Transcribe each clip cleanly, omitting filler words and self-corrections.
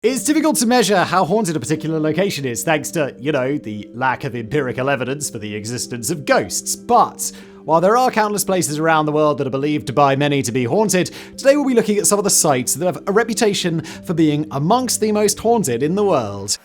It's difficult to measure how haunted a particular location is thanks to, the lack of empirical evidence for the existence of ghosts. But while there are countless places around the world that are believed by many to be haunted, today we'll be looking at some of the sites that have a reputation for being amongst the most haunted in the world.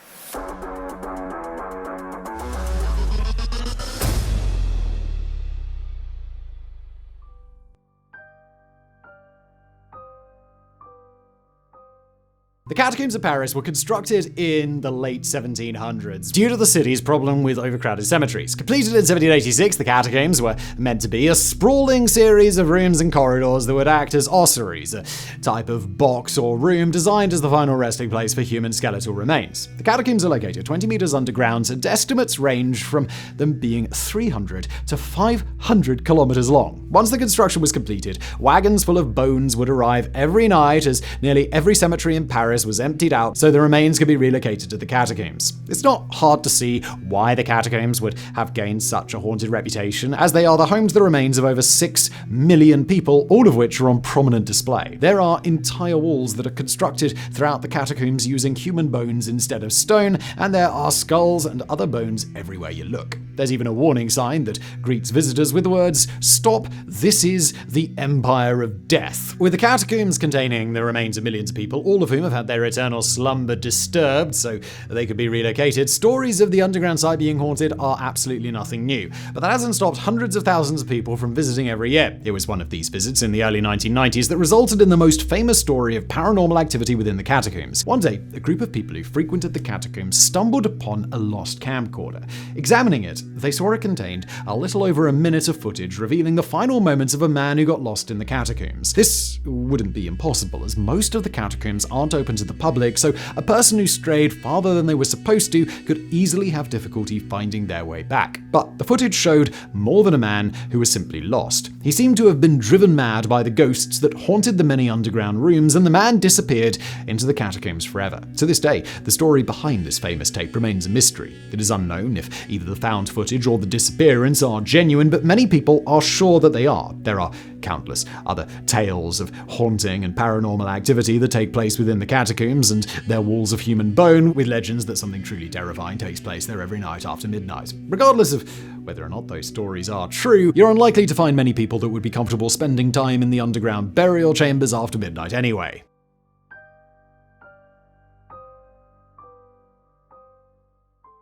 The Catacombs of Paris were constructed in the late 1700s due to the city's problem with overcrowded cemeteries. Completed in 1786, the Catacombs were meant to be a sprawling series of rooms and corridors that would act as ossuaries, a type of box or room designed as the final resting place for human skeletal remains. The Catacombs are located 20 meters underground, and estimates range from them being 300 to 500 kilometers long. Once the construction was completed, wagons full of bones would arrive every night as nearly every cemetery in Paris was emptied out so the remains could be relocated to the catacombs. It's not hard to see why the catacombs would have gained such a haunted reputation, as they are the home to the remains of over 6 million people, all of which are on prominent display. There are entire walls that are constructed throughout the catacombs using human bones instead of stone, and there are skulls and other bones everywhere you look. There's even a warning sign that greets visitors with the words, "Stop, this is the Empire of Death." With the catacombs containing the remains of millions of people, all of whom have had their eternal slumber disturbed so they could be relocated, stories of the underground site being haunted are absolutely nothing new. But that hasn't stopped hundreds of thousands of people from visiting every year. It was one of these visits in the early 1990s that resulted in the most famous story of paranormal activity within the catacombs. One day, a group of people who frequented the catacombs stumbled upon a lost camcorder. Examining it, they saw it contained a little over a minute of footage revealing the final moments of a man who got lost in the catacombs. This wouldn't be impossible, as most of the catacombs aren't open to the public, so a person who strayed farther than they were supposed to could easily have difficulty finding their way back. But the footage showed more than a man who was simply lost. He seemed to have been driven mad by the ghosts that haunted the many underground rooms, and the man disappeared into the catacombs forever. To this day, the story behind this famous tape remains a mystery. It is unknown if either the found footage or the disappearance are genuine, but many people are sure that they are. There are countless other tales of haunting and paranormal activity that take place within the catacombs and their walls of human bone, with legends that something truly terrifying takes place there every night after midnight. Regardless of whether or not those stories are true, you're unlikely to find many people that would be comfortable spending time in the underground burial chambers after midnight anyway.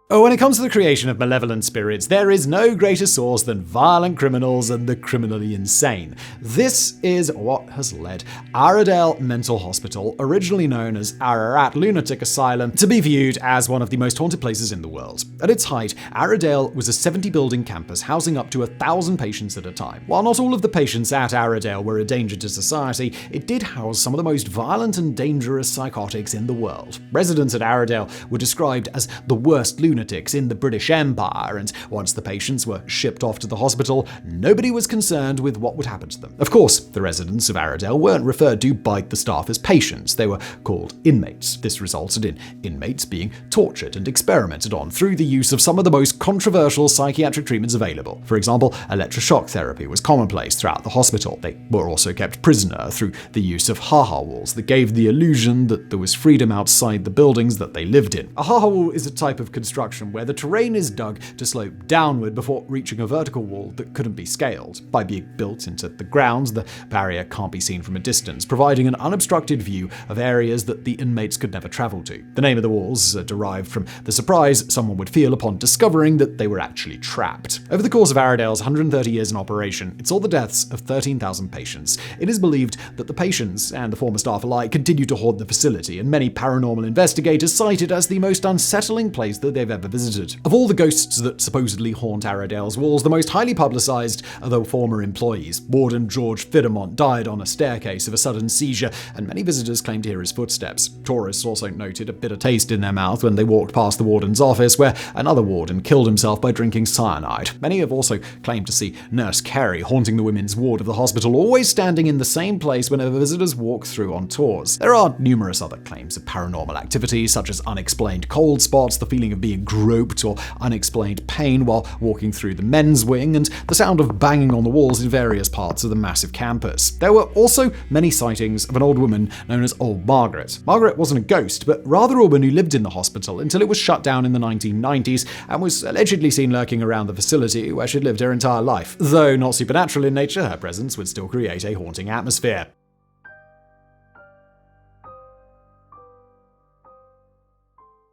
When it comes to the creation of malevolent spirits, there is no greater source than violent criminals and the criminally insane. This is what has led Aradale Mental Hospital, originally known as Ararat Lunatic Asylum, to be viewed as one of the most haunted places in the world. At its height, Aradale was a 70-building campus housing up to 1,000 patients at a time. While not all of the patients at Aradale were a danger to society, it did house some of the most violent and dangerous psychotics in the world. Residents at Aradale were described as the worst lunatics in the British Empire, and once the patients were shipped off to the hospital, nobody was concerned with what would happen to them. Of course, the residents of Aradale weren't referred to by the staff as patients, they were called inmates. This resulted in inmates being tortured and experimented on through the use of some of the most controversial psychiatric treatments available. For example, electroshock therapy was commonplace throughout the hospital. They were also kept prisoner through the use of ha-ha walls that gave the illusion that there was freedom outside the buildings that they lived in. A ha-ha wall is a type of construction where the terrain is dug to slope downward before reaching a vertical wall that couldn't be scaled. By being built into the ground, the barrier can't be seen from a distance, providing an unobstructed view of areas that the inmates could never travel to. The name of the walls derived from the surprise someone would feel upon discovering that they were actually trapped. Over the course of Aradale's 130 years in operation, it saw the deaths of 13,000 patients. It is believed that the patients and the former staff alike continue to haunt the facility, and many paranormal investigators cite it as the most unsettling place that they've ever visited. Of all the ghosts that supposedly haunt Aradale's walls, the most highly publicized are the former employees. Warden George Fidamont died on a staircase of a sudden seizure, and many visitors claimed to hear his footsteps. Tourists also noted a bitter taste in their mouth when they walked past the warden's office, where another warden killed himself by drinking cyanide. Many have also claimed to see Nurse Carey haunting the women's ward of the hospital, always standing in the same place whenever visitors walk through on tours. There are numerous other claims of paranormal activity, such as unexplained cold spots, the feeling of being groped or unexplained pain while walking through the men's wing, and the sound of banging on the walls in various parts of the massive campus. There were also many sightings of an old woman known as Old Margaret. Margaret wasn't a ghost, but rather a woman who lived in the hospital until it was shut down in the 1990s and was allegedly seen lurking around the facility where she'd lived her entire life. Though not supernatural in nature, her presence would still create a haunting atmosphere.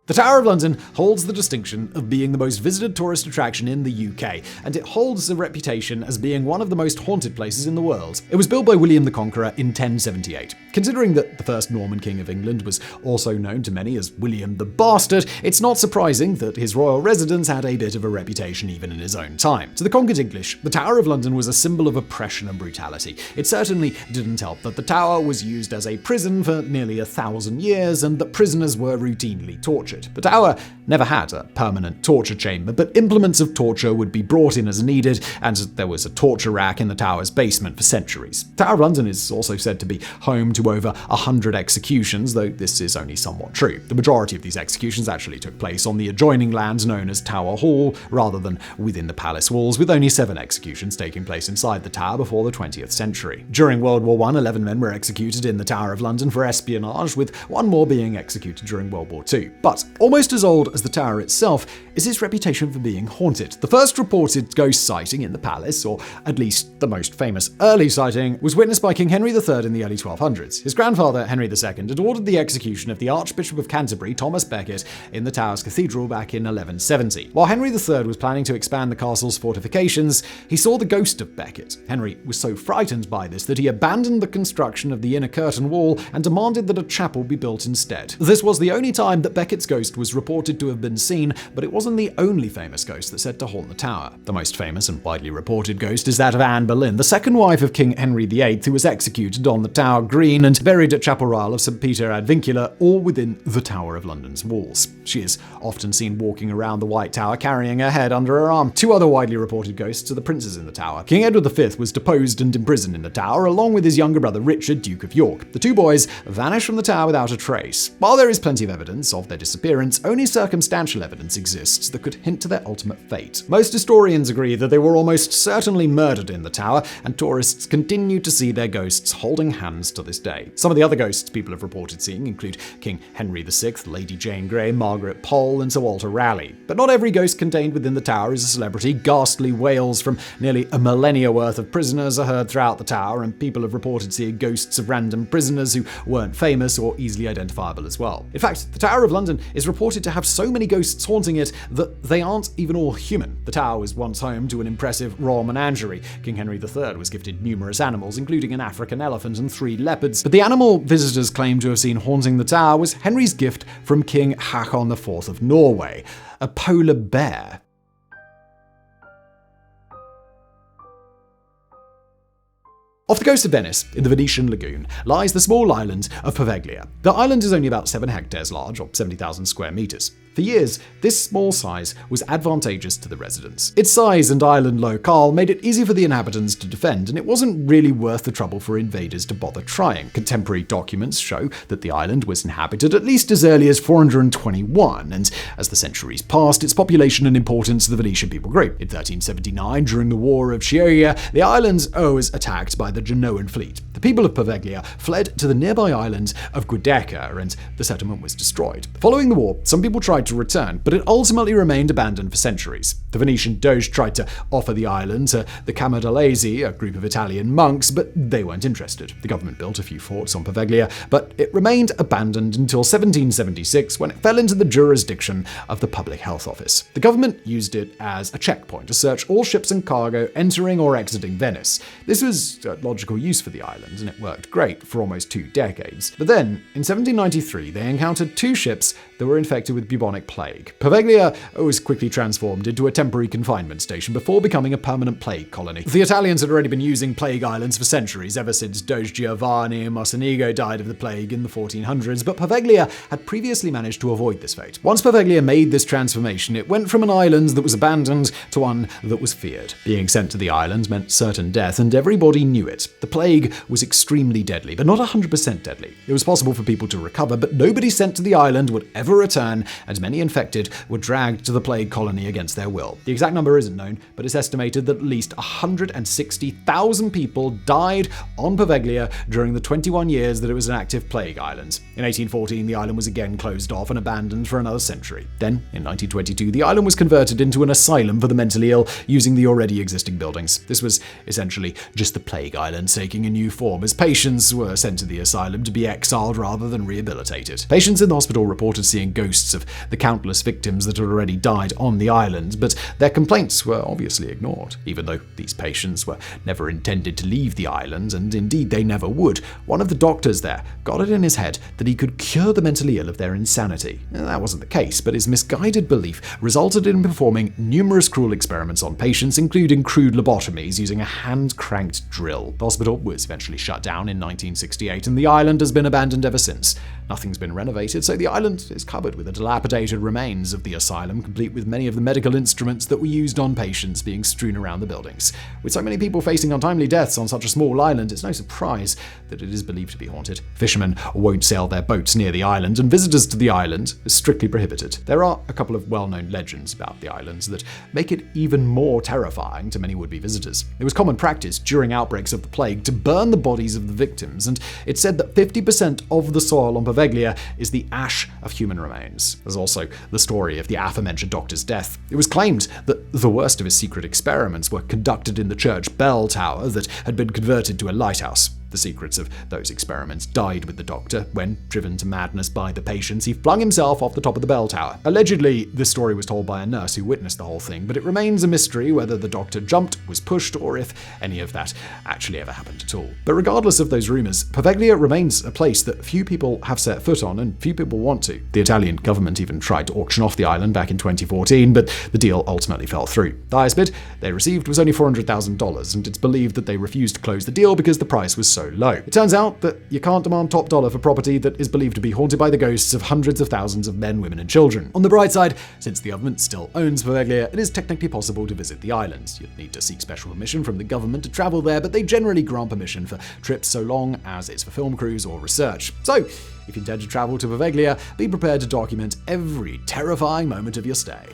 The Tower of London holds the distinction of being the most visited tourist attraction in the UK, and it holds a reputation as being one of the most haunted places in the world. It was built by William the Conqueror in 1078. Considering that the first Norman king of England was also known to many as William the Bastard, it's not surprising that his royal residence had a bit of a reputation even in his own time. To the conquered English, the Tower of London was a symbol of oppression and brutality. It certainly didn't help that the tower was used as a prison for nearly 1,000 years, and that prisoners were routinely tortured. The tower never had a permanent torture chamber, but implements of torture would be brought in as needed, and there was a torture rack in the tower's basement for centuries. Tower of London is also said to be home to over 100 executions, though this is only somewhat true. The majority of these executions actually took place on the adjoining land known as Tower Hall, rather than within the palace walls, with only 7 executions taking place inside the tower before the 20th century. During World War I, 11 men were executed in the Tower of London for espionage, with one more being executed during World War II. But almost as old as the tower itself is its reputation for being haunted. The first reported ghost sighting in the palace, or at least the most famous early sighting, was witnessed by King Henry III in the early 1200s. His grandfather, Henry II, had ordered the execution of the Archbishop of Canterbury, Thomas Becket, in the tower's cathedral back in 1170. While Henry III was planning to expand the castle's fortifications, he saw the ghost of Becket. Henry was so frightened by this that he abandoned the construction of the inner curtain wall and demanded that a chapel be built instead. This was the only time that Becket's ghost was reported to have been seen, but it wasn't the only famous ghost that's said to haunt the tower. The most famous and widely reported ghost is that of Anne Boleyn, the second wife of King Henry VIII, who was executed on the Tower Green and buried at Chapel Royal of St. Peter ad Vincula, all within the Tower of London's walls. She is often seen walking around the White Tower carrying her head under her arm. 2 other widely reported ghosts are the princes in the tower. King Edward V was deposed and imprisoned in the tower, along with his younger brother Richard, Duke of York. The 2 boys vanished from the tower without a trace. While there is plenty of evidence of their disappearance, only circumstantial evidence exists that could hint to their ultimate fate. Most historians agree that they were almost certainly murdered in the tower, and tourists continue to see their ghosts holding hands to this day. Some of the other ghosts people have reported seeing include King Henry VI, Lady Jane Grey, Margaret Pole, and Sir Walter Raleigh. But not every ghost contained within the tower is a celebrity. Ghastly wails from nearly a millennia worth of prisoners are heard throughout the tower, and people have reported seeing ghosts of random prisoners who weren't famous or easily identifiable as well. In fact, the Tower of London is reported to have so many ghosts haunting it that they aren't even all human. The tower was once home to an impressive royal menagerie. King Henry III was gifted numerous animals, including an African elephant and 3 leopards, but the animal visitors claim to have seen haunting the tower was Henry's gift from King Haakon IV of Norway, a polar bear. Off the coast of Venice, in the Venetian lagoon, lies the small island of Poveglia. The island is only about 7 hectares large, or 70,000 square meters. For years, this small size was advantageous to the residents. Its size and island locale made it easy for the inhabitants to defend, and it wasn't really worth the trouble for invaders to bother trying. Contemporary documents show that the island was inhabited at least as early as 421, and as the centuries passed, its population and importance to the Venetian people grew. In 1379, during the War of Chioggia, the island was attacked by the Genoan fleet. The people of Poveglia fled to the nearby island of Giudecca, and the settlement was destroyed. Following the war, some people tried to return, but it ultimately remained abandoned for centuries. The Venetian Doge tried to offer the island to the Camaldolesi, a group of Italian monks, but they weren't interested. The government built a few forts on Poveglia, but it remained abandoned until 1776, when it fell into the jurisdiction of the Public Health Office. The government used it as a checkpoint to search all ships and cargo entering or exiting Venice. This was a logical use for the island, and it worked great for almost 2 decades. But then, in 1793, they encountered 2 ships that were infected with bubonic plague. Poveglia was quickly transformed into a temporary confinement station before becoming a permanent plague colony. The Italians had already been using plague islands for centuries, ever since Doge Giovanni Mocenigo died of the plague in the 1400s, but Poveglia had previously managed to avoid this fate. Once Poveglia made this transformation, it went from an island that was abandoned to one that was feared. Being sent to the island meant certain death, and everybody knew it. The plague was extremely deadly, but not 100% deadly. It was possible for people to recover, but nobody sent to the island would ever return, and and many infected were dragged to the plague colony against their will. The exact number isn't known, but it's estimated that at least 160,000 people died on Poveglia during the 21 years that it was an active plague island. In 1814, the island was again closed off and abandoned for another century. Then, in 1922, the island was converted into an asylum for the mentally ill using the already existing buildings. This was essentially just the plague island taking a new form, as patients were sent to the asylum to be exiled rather than rehabilitated. Patients in the hospital reported seeing ghosts of the countless victims that had already died on the island, but their complaints were obviously ignored. Even though these patients were never intended to leave the island, and indeed they never would, one of the doctors there got it in his head that he could cure the mentally ill of their insanity. That wasn't the case, but his misguided belief resulted in performing numerous cruel experiments on patients, including crude lobotomies using a hand-cranked drill. The hospital was eventually shut down in 1968, and the island has been abandoned ever since. Nothing's been renovated, so the island is covered with the dilapidated remains of the asylum, complete with many of the medical instruments that were used on patients being strewn around the buildings. With so many people facing untimely deaths on such a small island, it's no surprise that it is believed to be haunted. Fishermen won't sail their boats near the island, and visitors to the island are strictly prohibited. There are a couple of well-known legends about the islands that make it even more terrifying to many would-be visitors. It was common practice during outbreaks of the plague to burn the bodies of the victims, and it's said that 50% of the soil on Poveglia is the ash of human remains. There's also the story of the aforementioned doctor's death. It was claimed that the worst of his secret experiments were conducted in the church bell tower that had been converted to a lighthouse. The secrets of those experiments died with the doctor when, driven to madness by the patients, he flung himself off the top of the bell tower. Allegedly, this story was told by a nurse who witnessed the whole thing, but it remains a mystery whether the doctor jumped, was pushed, or if any of that actually ever happened at all. But regardless of those rumors, Poveglia remains a place that few people have set foot on and few people want to. The Italian government even tried to auction off the island back in 2014, but the deal ultimately fell through. The highest bid they received was only $400,000, and it's believed that they refused to close the deal because the price was so low. It turns out that you can't demand top dollar for property that is believed to be haunted by the ghosts of hundreds of thousands of men, women, and children. On the bright side, since the government still owns Poveglia, it is technically possible to visit the island. You'd need to seek special permission from the government to travel there, but they generally grant permission for trips so long as it's for film crews or research. So, if you intend to travel to Poveglia, be prepared to document every terrifying moment of your stay.